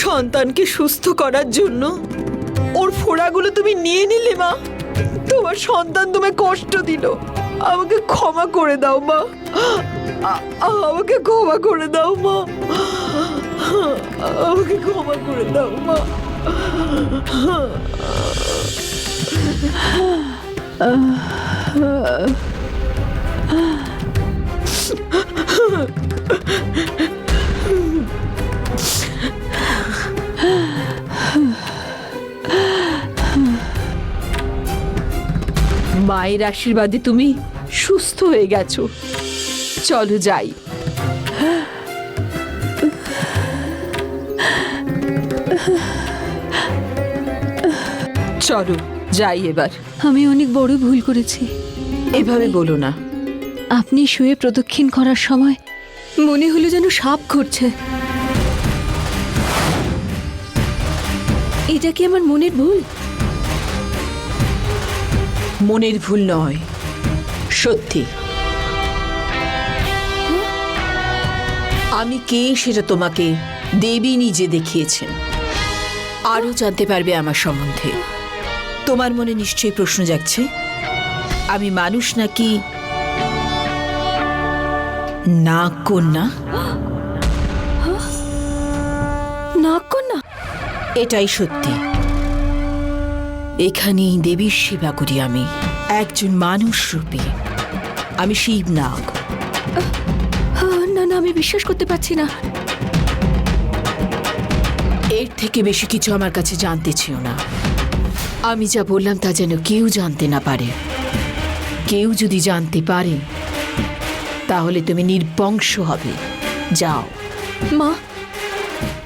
সন্তানকে সুস্থ করার জন্য ওর ফোড়াগুলো তুমি নিয়ে নিলে মা। তোমার সন্তান তোমায় কষ্ট দিল, আমাকে ক্ষমা করে দাও মা, আমাকে ক্ষমা করে দাও মা, আমাকে ক্ষমা করে দাও মা। মায়ের আশীর্বাদে তুমি সুস্থ হয়ে গেছো। চলো যাই। চলো যাই এবার। আমি অনেক বড় ভুল করেছি। এভাবে বলো না। আপনি শুয়ে প্রদক্ষিণ করার সময় মনে হলো যেন সাপ ঘুরছে। এটা কি আমার মনের ভুল? মনের ভুল নয়, সত্যি। আমি কে সেটা তোমাকে দেবী নিজে দেখিয়েছেন। আরও জানতে পারবে আমার সম্বন্ধে। তোমার মনে নিশ্চয়ই প্রশ্ন জাগছে, আমি মানুষ নাকি নাগ কন্যা? নাগ কন্যা? এটাই সত্যি। এখানেই দেবীর সেবা করি আমি, একজন মানুষ রূপে। আমি শিব নাগ। না না, আমি বিশ্বাস করতে পারছি না। এর থেকে বেশি কিছু আমার কাছে জানতে চেও না। আমি যা বললাম তা যেন কেউ জানতে না পারে। কেউ যদি জানতে পারে তাহলে তুমি নির্বংশ হবে। যাও। মা,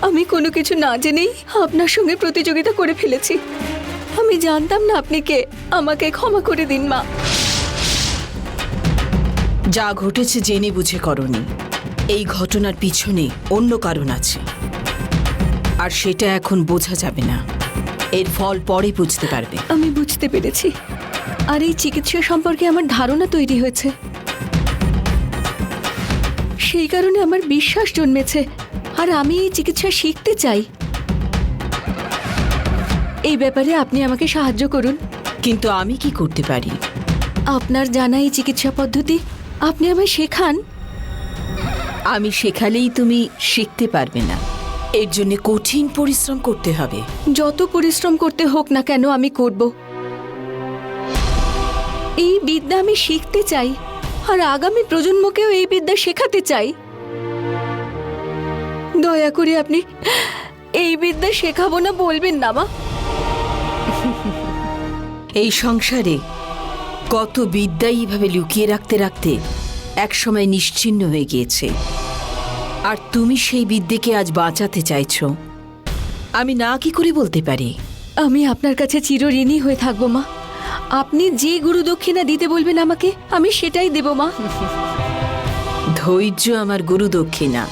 আমি কোনো কিছু না জেনেই আপনার সঙ্গে প্রতিযোগিতা করে ফেলেছি। আমি জানতাম না আপনি কে। আমাকে ক্ষমা করে দিন মা। যা ঘটেছে জেনে বুঝে করনি। এই ঘটনার পিছনে অন্য কারণ আছে, আর সেটা এখন বোঝা যাবে না। এর ফল পরে বুঝতে পারবে। আমি বুঝতে পেরেছি, আর এই চিকিৎসা সম্পর্কে আমার ধারণা তৈরি হয়েছে। সেই কারণে আমার বিশ্বাস জন্মেছে, আর আমি এই চিকিৎসা শিখতে চাই। এই ব্যাপারে আপনি আমাকে সাহায্য করুন। কিন্তু আমি কি করতে পারি? আপনার জানা এই চিকিৎসা পদ্ধতি আপনি আমায় শেখান। আমি শেখালেই তুমি শিখতে পারবে না। এর জন্য কঠিন পরিশ্রম করতে হবে। যত পরিশ্রম করতে হোক না কেন আমি করব। এই বিদ্যা আমি শিখতে চাই, আর আগামী প্রজন্মকেও এই বিদ্যা শেখাতে চাই। দয়া করে আপনি এই বিদ্যা শেখাবো না বলবেন না মা। এই সংসারে কত বিদ্যাই এইভাবে লুকিয়ে রাখতে রাখতে একসময় নিশ্চিহ্ন হয়ে গিয়েছে, আর তুমি সেই বিদ্যাকে আজ বাঁচাতে চাইছো। আমি না কি করে বলতে পারি? আমি আপনার কাছে চিরঋণী হয়ে থাকবো মা। আপনি যে গুরু দক্ষিণা দিতে বলবেন আমাকে, আমি সেটাই দেব মা। ধৈর্য আমার গুরু দক্ষিণা।